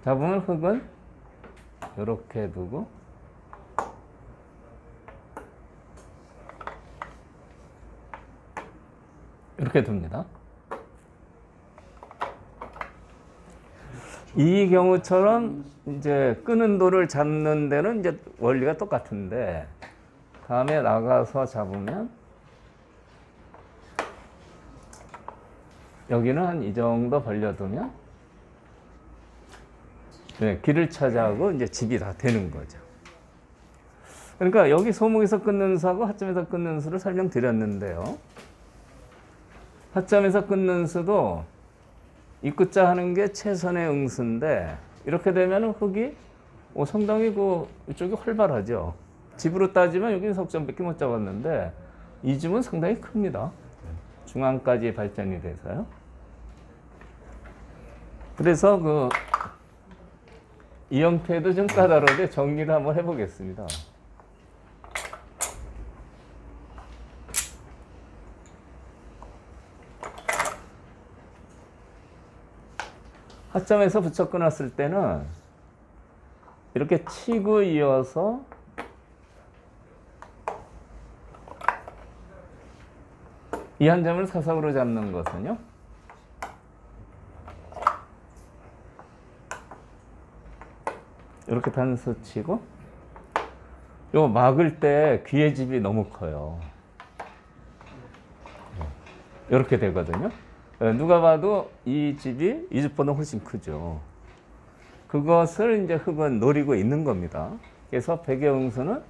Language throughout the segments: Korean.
잡으면 흙은 이렇게 두고 이렇게 둡니다. 이 경우처럼 이제 끄는 돌을 잡는 데는 이제 원리가 똑같은데 다음에 나가서 잡으면 여기는 한 이 정도 벌려두면 네, 길을 찾아가고 이제 집이 다 되는 거죠. 그러니까 여기 소목에서 끊는 수하고 하점에서 끊는 수를 설명드렸는데요. 하점에서 끊는 수도 입구자 하는 게 최선의 응수인데 이렇게 되면 흙이 상당히 이쪽이 활발하죠. 집으로 따지면 여기는 석점밖에 못 잡았는데 이 집은 상당히 큽니다. 중앙까지 발전이 돼서요. 그래서 이 형태도 좀 까다로운데 정리를 한번 해보겠습니다. 하점에서 붙여 끊었을 때는 이렇게 치고 이어서 이 한 점을 사석으로 잡는 것은요. 이렇게 단수 치고 요 막을 때 귀의 집이 너무 커요. 이렇게 되거든요. 누가 봐도 이 집이 이 집보다 훨씬 크죠. 그것을 이제 흙은 노리고 있는 겁니다. 그래서 백의 응수는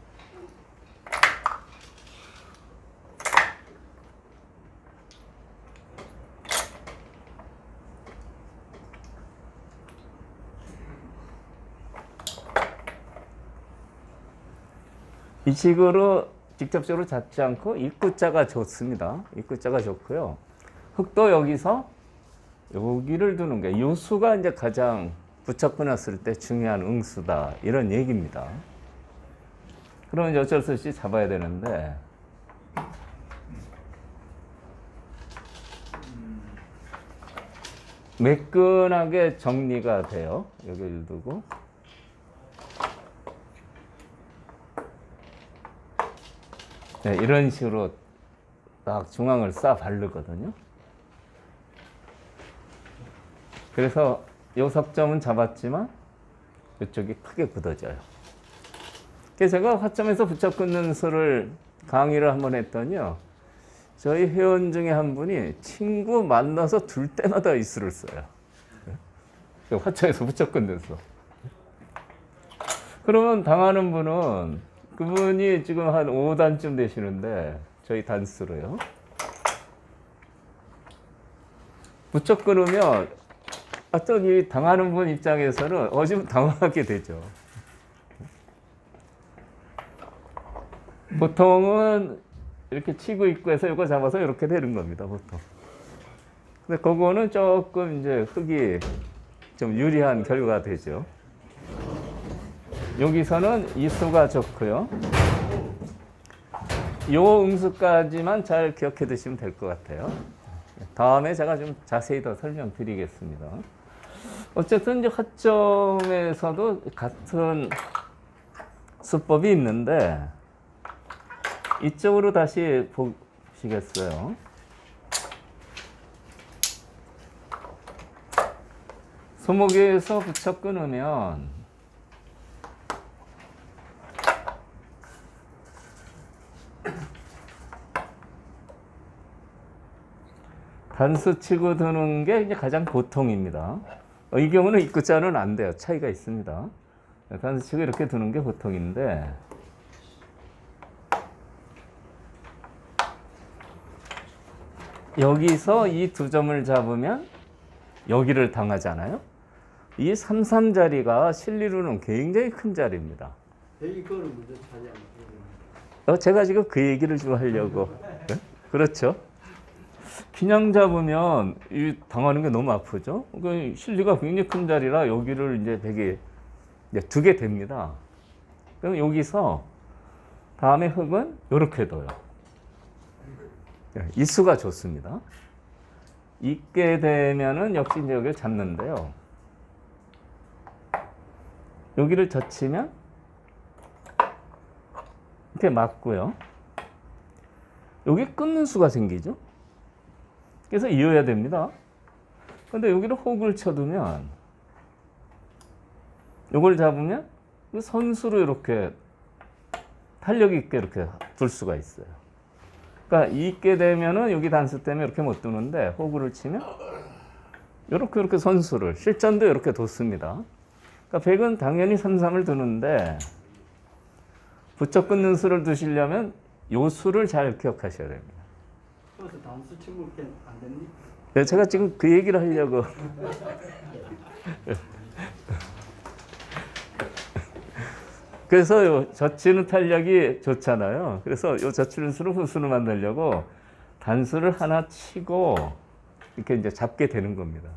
이 식으로 직접적으로 잡지 않고 입구자가 좋습니다. 입구자가 좋고요. 흙도 여기서 여기를 두는 게 이 수가 이제 가장 붙여 끊었을 때 중요한 응수다 이런 얘기입니다. 그러면 이제 어쩔 수 없이 잡아야 되는데 매끈하게 정리가 돼요. 여기를 두고 네, 이런 식으로 딱 중앙을 싹 바르거든요. 그래서 이 석점은 잡았지만 이쪽이 크게 굳어져요. 그래서 제가 화점에서 붙여 끊는 수를 강의를 한번 했더니요. 저희 회원 중에 한 분이 친구 만나서 둘 때마다 이 수를 써요. 화점에서 붙여 끊는 수. 그러면 당하는 분은 그분이 지금 한 5단쯤 되시는데 저희 단수로요. 붙여 끊으면 어떤 이 당하는 분 입장에서는 좀 당황하게 되죠. 보통은 이렇게 치고 있고 해서 이거 잡아서 이렇게 되는 겁니다, 보통. 근데 그거는 조금 이제 흙이 좀 유리한 결과가 되죠. 여기서는 이 수가 좋고요. 요 응수까지만 잘 기억해 두시면 될 것 같아요. 다음에 제가 좀 자세히 더 설명드리겠습니다. 어쨌든 이제 화점에서도 같은 수법이 있는데 이쪽으로 다시 보시겠어요. 소목에서 붙여 끊으면 단수 치고 드는 게 이제 가장 보통입니다. 이 경우는 입구자는 안 돼요. 차이가 있습니다. 단수 치고 이렇게 드는 게 보통인데 여기서 이 두 점을 잡으면 여기를 당하잖아요. 이 3, 3자리가 실리로는 굉장히 큰 자리입니다. 이거는 먼저 차지합니다. 제가 지금 그 얘기를 좀 하려고. 네? 그렇죠. 그냥 잡으면 이 당하는 게 너무 아프죠. 그러니까 실리가 굉장히 큰 자리라 여기를 이제 되게 두게 됩니다. 그럼 여기서 다음에 흙은 이렇게 둬요. 이 수가 좋습니다. 있게 되면은 역시 이제 여기를 잡는데요. 여기를 젖히면 이렇게 맞고요. 여기 끊는 수가 생기죠. 그래서 이어야 됩니다. 근데 여기를 혹을 쳐두면 이걸 잡으면 선수로 이렇게 탄력 있게 이렇게 둘 수가 있어요. 그러니까 있게 되면은 여기 단수 때문에 이렇게 못 두는데 호구를 치면 이렇게 선수를 실전도 이렇게 뒀습니다. 그러니까 백은 당연히 3-3을 두는데 부쩍 끊는 수를 두시려면 요 수를 잘 기억하셔야 됩니다. 그래서 단수 치고 이렇게 안 됩니까? 네, 제가 지금 그 얘기를 하려고. 그래서 요 젖히는 탄력이 좋잖아요. 그래서 요 젖히는 수를 후수로 만들려고 단수를 하나 치고 이렇게 이제 잡게 되는 겁니다.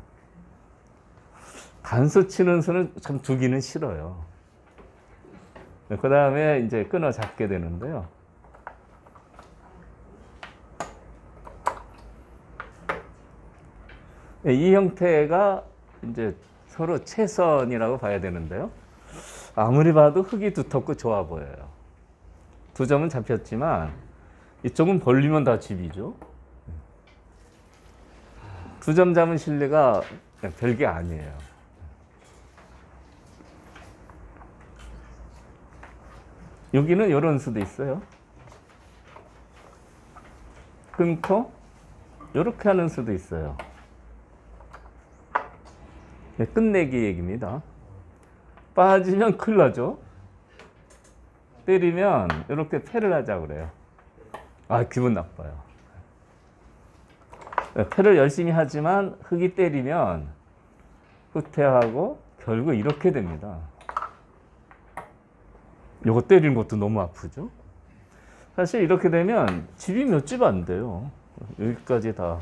단수 치는 수는 참 두기는 싫어요. 그 다음에 이제 끊어 잡게 되는데요. 이 형태가 이제 서로 최선이라고 봐야 되는데요. 아무리 봐도 흙이 두텁고 좋아 보여요. 두 점은 잡혔지만 이쪽은 벌리면 다 집이죠. 두 점 잡은 실리가 별게 아니에요. 여기는 이런 수도 있어요. 끊고 이렇게 하는 수도 있어요. 끝내기 얘기입니다. 빠지면 큰일 나죠. 때리면 이렇게 패를 하자고 그래요. 아, 기분 나빠요. 패를 열심히 하지만 흙이 때리면 후퇴하고 결국 이렇게 됩니다. 요거 때리는 것도 너무 아프죠. 사실 이렇게 되면 집이 몇 집 안 돼요. 여기까지 다.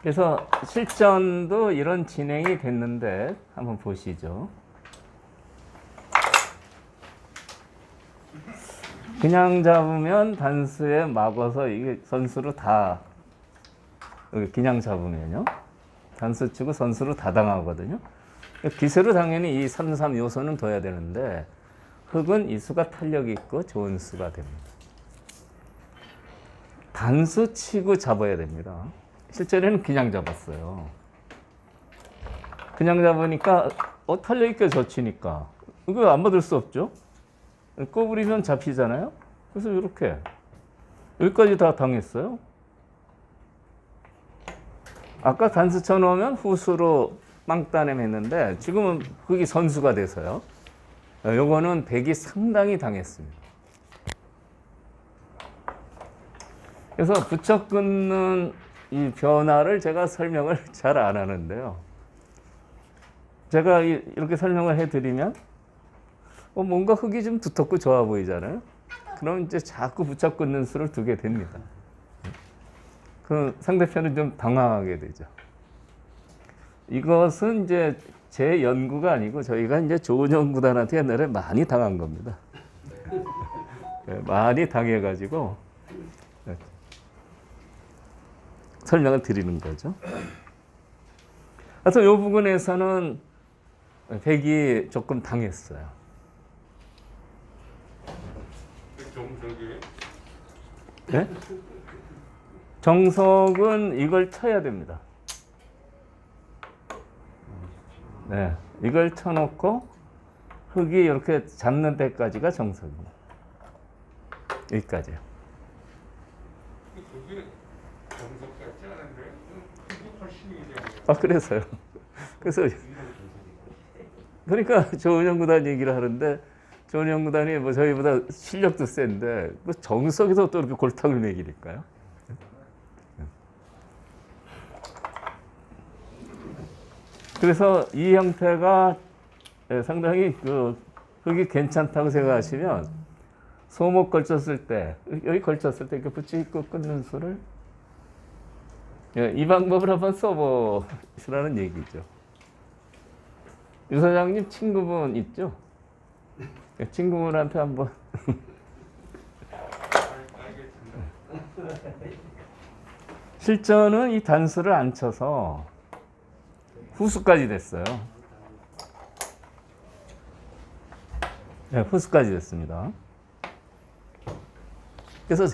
그래서 실전도 이런 진행이 됐는데 한번 보시죠. 그냥 잡으면 단수에 막아서 이게 선수로 다 여기 그냥 잡으면요. 단수 치고 선수로 다 당하거든요. 기세로 당연히 이 3-3 요소는 둬야 되는데 흙은 이 수가 탄력이 있고 좋은 수가 됩니다. 단수 치고 잡아야 됩니다. 실제로는 그냥 잡았어요. 그냥 잡으니까 탄력 있게 젖히니까 이거 안 받을 수 없죠. 꼬부리면 잡히잖아요. 그래서 이렇게 여기까지 다 당했어요. 아까 단수 쳐놓으면 후수로 빵따냄 했는데 지금은 그게 선수가 돼서요. 요거는 백이 상당히 당했습니다. 그래서 부쩍 끊는 이 변화를 제가 설명을 잘 안 하는데요. 제가 이렇게 설명을 해드리면 뭔가 흙이 좀 두텁고 좋아 보이잖아요. 그럼 이제 자꾸 부쩍 끊는 수를 두게 됩니다. 그 상대편은 좀 당황하게 되죠. 이것은 이제 제 연구가 아니고 저희가 이제 조은영 구단한테 옛날에 많이 당한 겁니다. 많이 당해가지고 설명을 드리는 거죠. 그래서 이 부분에서는 백이 조금 당했어요. 네? 정석은 이걸 쳐야 됩니다. 네, 이걸 쳐놓고 흙이 이렇게 잡는 데까지가 정석입니다. 여기까지요. 정석 같지 않은데 흙이 훨씬 이제 아, 그래서요. 그래서 그러니까 조은영 구단 얘기를 하는데 조은영 구단이 뭐 저희보다 실력도 센데 뭐 정석에서 또 이렇게 골탕을 먹이니까요. 그래서 이 형태가 상당히 그 흙이 괜찮다고 생각하시면 소목 걸쳤을 때 여기 걸쳤을 때 이렇게 붙이고 끊는 수를 이 방법을 한번 써보시라는 얘기죠. 유 사장님 친구분 있죠? 친구분한테 한번 실전은 이 단수를 안 쳐서 후수까지 됐어요. 네, 후수까지 됐습니다. 그래서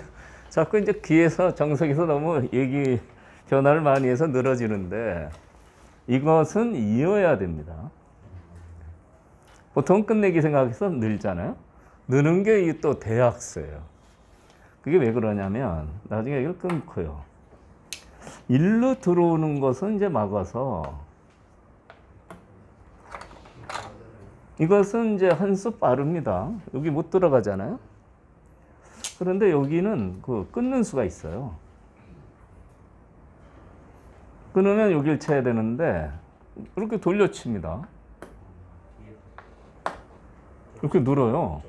자꾸 이제 귀에서 정석에서 너무 얘기 변화를 많이 해서 늘어지는데 이것은 이어야 됩니다. 보통 끝내기 생각해서 늘잖아요. 느는 게 또 대학수예요. 그게 왜 그러냐면 나중에 이걸 끊고요. 일로 들어오는 것은 이제 막아서 이것은 이제 한 수 빠릅니다. 여기 못 들어가잖아요. 그런데 여기는 그 끊는 수가 있어요. 끊으면 여기를 쳐야 되는데 이렇게 돌려칩니다. 이렇게 늘어요.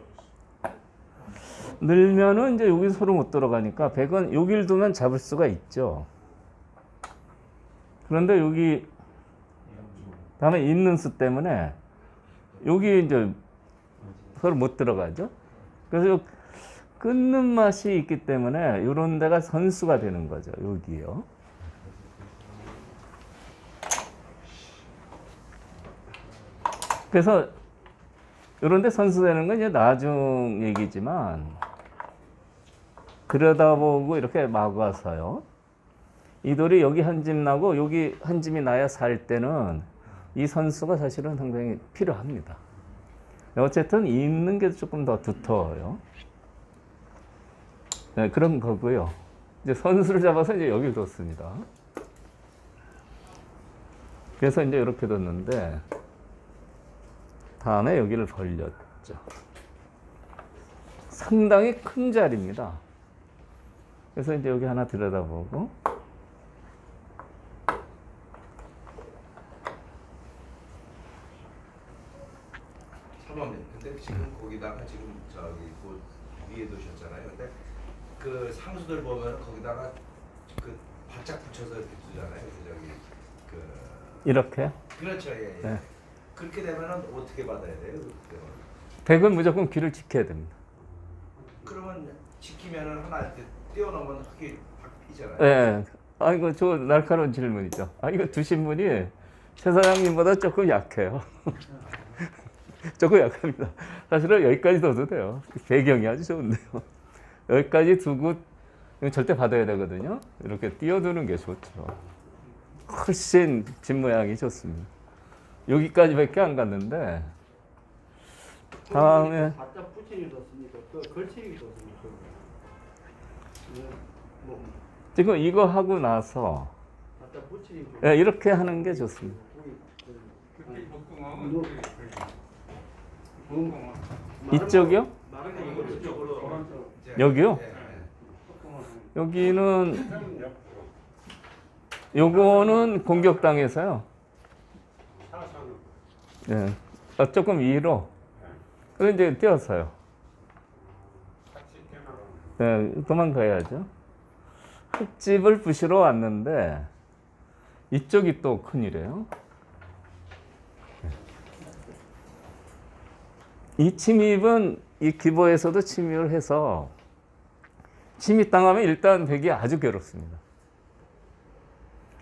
늘면은 이제 여기 서로 못 들어가니까 백은 여기를 두면 잡을 수가 있죠. 그런데 여기 다음에 있는 수 때문에 여기 이제 서로 못 들어가죠. 그래서 끊는 맛이 있기 때문에 이런 데가 선수가 되는 거죠. 여기요. 그래서 이런 데 선수되는 건 이제 나중 얘기지만 들여다보고 이렇게 막아서요. 이 돌이 여기 한 집 나고 여기 한 집이 나야 살 때는 이 선수가 사실은 상당히 필요합니다. 어쨌든 있는 게 조금 더 두터워요. 네, 그런 거고요. 이제 선수를 잡아서 이제 여기 뒀습니다. 그래서 이제 이렇게 뒀는데 다음에 여기를 벌렸죠. 상당히 큰 자리입니다. 그래서 이제 여기 하나 들여다보고 사모님, 근데 지금 거기다가 지금 저기 그 위에 두셨잖아요. 근데 그 상수들 보면 거기다가 그 바짝 붙여서 이렇게 두잖아요. 그 저기 그 이렇게. 그렇죠, 예. 예. 네. 그렇게 되면은 어떻게 받아야 돼요? 백은 무조건 귀를 지켜야 됩니다. 그러면 지키면은 하나 이렇게 띄워놓으면 흙이 확 피잖아요. 예. 아, 이거 저 날카로운 질문이죠. 아, 이거 두신 분이 최 사장님보다 조금 약해요. 조금 약합니다. 사실은 여기까지 둬도 돼요. 배경이 아주 좋은데요. 여기까지 두고 이건 절대 받아야 되거든요. 이렇게 띄워두는 게 좋죠. 훨씬 집 모양이 좋습니다. 여기까지밖에 안 갔는데 다음에 바짝 붙이기 좋습니까? 그 걸치기 좋습니까? 뭐 지금 이거 하고 나서 바짝 붙이기 좋. 예, 이렇게 하는 게 좋습니다. 그때 목공하면 이쪽이요? 마른 거 이걸 이쪽으로 이제 여기요? 예, 예. 여기는 요거는 공격당해서요. 예, 조금 위로. 그래 이제 띄었어요. 예, 도망가야죠. 흙집을 부시러 왔는데 이쪽이 또 큰일이에요. 이 침입은 이 기보에서도 침입을 해서 침입당하면 일단 백이 아주 괴롭습니다.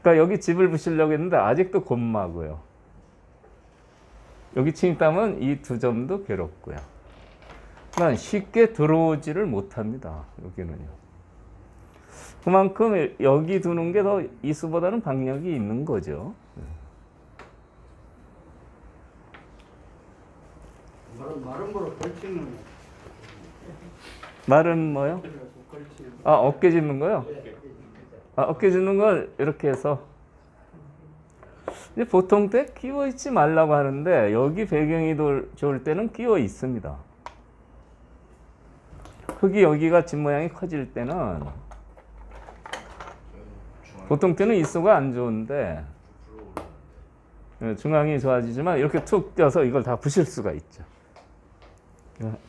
그러니까 여기 집을 부시려고 했는데 아직도 곤마고요. 여기 침입당하면 이 두 점도 괴롭고요. 그러니까 쉽게 들어오지를 못합니다. 여기는요. 그만큼 여기 두는 게 더 이수보다는 박력이 있는 거죠. 마른 거로 걸치는 말은 뭐요? 걸치는. 아, 어깨 짚는 거요? 아, 어깨 짚는 걸 이렇게 해서 이제 보통 때 끼워 있지 말라고 하는데 여기 배경이 좋을 때는 끼워 있습니다. 흙이 여기가 집 모양이 커질 때는 보통 때는 이수가 안 좋은데 중앙이 좋아지지만 이렇게 툭 떼서 이걸 다 부실 수가 있죠.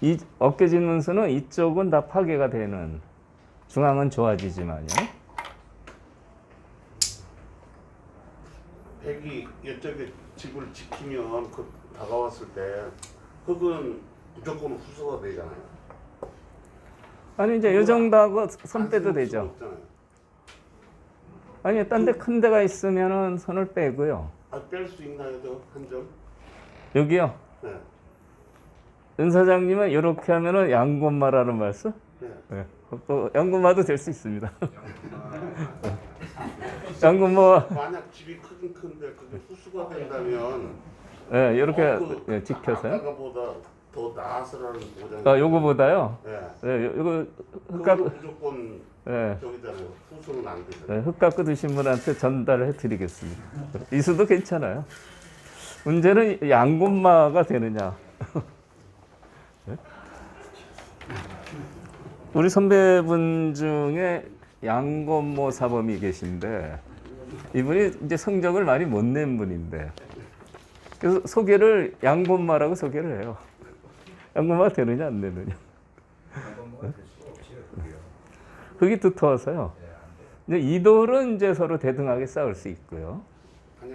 이 어깨 짚는 수는 이쪽은 다 파괴가 되는, 중앙은 좋아지지만요. 백이 이쪽에 집을 지키면 그 다가왔을 때 흙은 무조건 후소가 되잖아요. 아니 이제 이 정도하고 손 떼도 되죠. 아니, 딴 데 큰 데가 있으면은 손을 빼고요. 아, 뺄 수 있나요, 한 점? 여기요. 네. 윤 사장님은 이렇게 하면은 양곤마라는 말씀? 네. 네. 또 양곤마도 될 수 있습니다. 양곤마, 만약 집이 크긴 큰데 그게 후수가 된다면 예, 이렇게 그 예, 지켜서요. 아까보다 더 나아서라는 보장이. 아, 요거보다요. 네. 예, 요거 흙 그거 깎, 무조건 예, 저기잖아요. 후수는 안 되죠. 예, 흙 깎고 드신 분한테 전달해 드리겠습니다. 이수도 괜찮아요. 문제는 양곤마가 되느냐. 예? 우리 선배분 중에 양곤모 사범이 계신데 이분이 이제 성적을 많이 못 낸 분인데 그래서 소개를 양곤마라고 소개를 해요. 양곤마가 되느냐 안 되느냐. 한번뭐가 될 수가 없지요, 그게요. 흙이 두터워서요. 네, 안 돼. 이제 이돌은 이제 서로 대등하게 싸울 수 있고요. 아니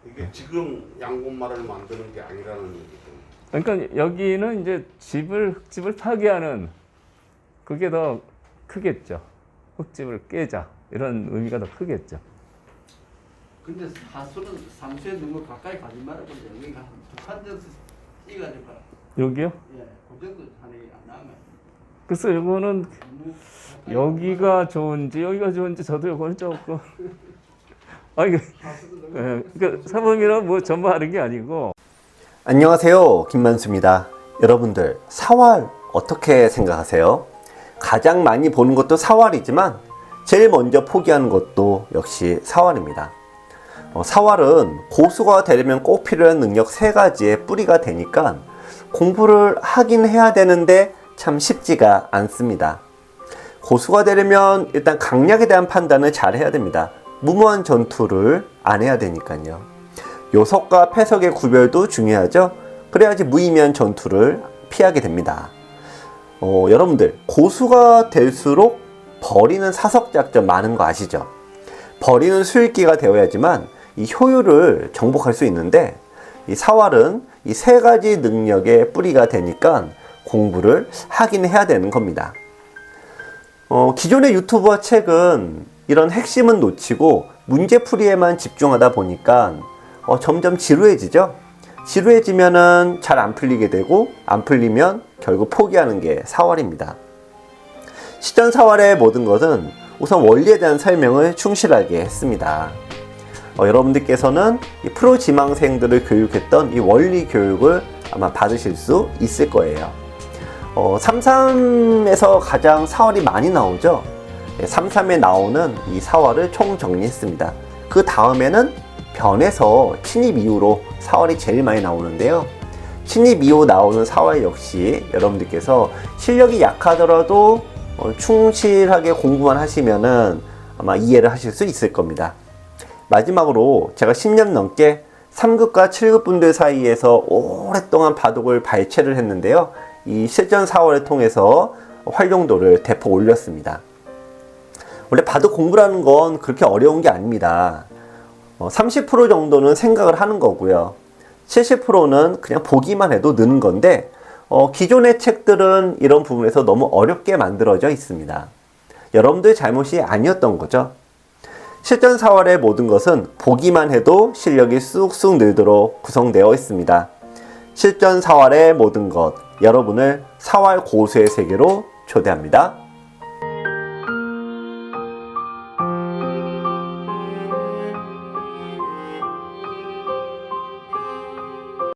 이게 지금 양곤마를 만드는 게 아니라는 얘기죠. 그러니까 여기는 이제 흙집을 파괴하는 그게 더 크겠죠. 흙집을 깨자 이런 의미가 더 크겠죠. 근데 하수는 상수에 너무 가까이 가지 말아보자. 여기가 두칸 정도 뛰가지고 여기요? 예, 그 정도 하는 게 안 나면 그래서 이거는 너무 가까이 여기가 좋은지 여기가 좋은지 저도 이거는 조금 아 이게 하수도 너무 예, 그러니까 사범이랑 뭐 전부하는 게 아니고 안녕하세요, 김만수입니다. 여러분들, 사활 어떻게 생각하세요? 가장 많이 보는 것도 사활이지만 제일 먼저 포기하는 것도 역시 사활입니다. 사활은 고수가 되려면 꼭 필요한 능력 3가지의 뿌리가 되니까 공부를 하긴 해야 되는데 참 쉽지가 않습니다. 고수가 되려면 일단 강약에 대한 판단을 잘 해야 됩니다. 무모한 전투를 안 해야 되니까요. 요석과 패석의 구별도 중요하죠. 그래야지 무의미한 전투를 피하게 됩니다. 여러분들, 고수가 될수록 버리는 사석작전 많은 거 아시죠? 버리는 수익기가 되어야지만 이 효율을 정복할 수 있는데 이 사활은 이 3가지 능력의 뿌리가 되니까 공부를 하긴 해야 되는 겁니다. 기존의 유튜브와 책은 이런 핵심은 놓치고 문제풀이에만 집중하다 보니까 점점 지루해지죠. 지루해지면은 잘 안 풀리게 되고 안 풀리면 결국 포기하는 게 사활입니다. 시전사활의 모든 것은 우선 원리에 대한 설명을 충실하게 했습니다. 여러분들께서는 이 프로 지망생들을 교육했던 이 원리 교육을 아마 받으실 수 있을 거예요. 33에서 가장 사활이 많이 나오죠. 33에 나오는 이 사활을 총 정리했습니다. 그 다음에는 변에서 친입 이후로 사활이 제일 많이 나오는데요. 친입 이후 나오는 사활 역시 여러분들께서 실력이 약하더라도 충실하게 공부만 하시면은 아마 이해를 하실 수 있을 겁니다. 마지막으로 제가 10년 넘게 3급과 7급 분들 사이에서 오랫동안 바둑을 발췌를 했는데요. 이 실전 사활을 통해서 활용도를 대폭 올렸습니다. 원래 바둑 공부라는 건 그렇게 어려운 게 아닙니다. 30% 정도는 생각을 하는 거고요. 70%는 그냥 보기만 해도 느는 건데 기존의 책들은 이런 부분에서 너무 어렵게 만들어져 있습니다. 여러분들 잘못이 아니었던 거죠. 실전 사활의 모든 것은 보기만 해도 실력이 쑥쑥 늘도록 구성되어 있습니다. 실전 사활의 모든 것, 여러분을 사활 고수의 세계로 초대합니다.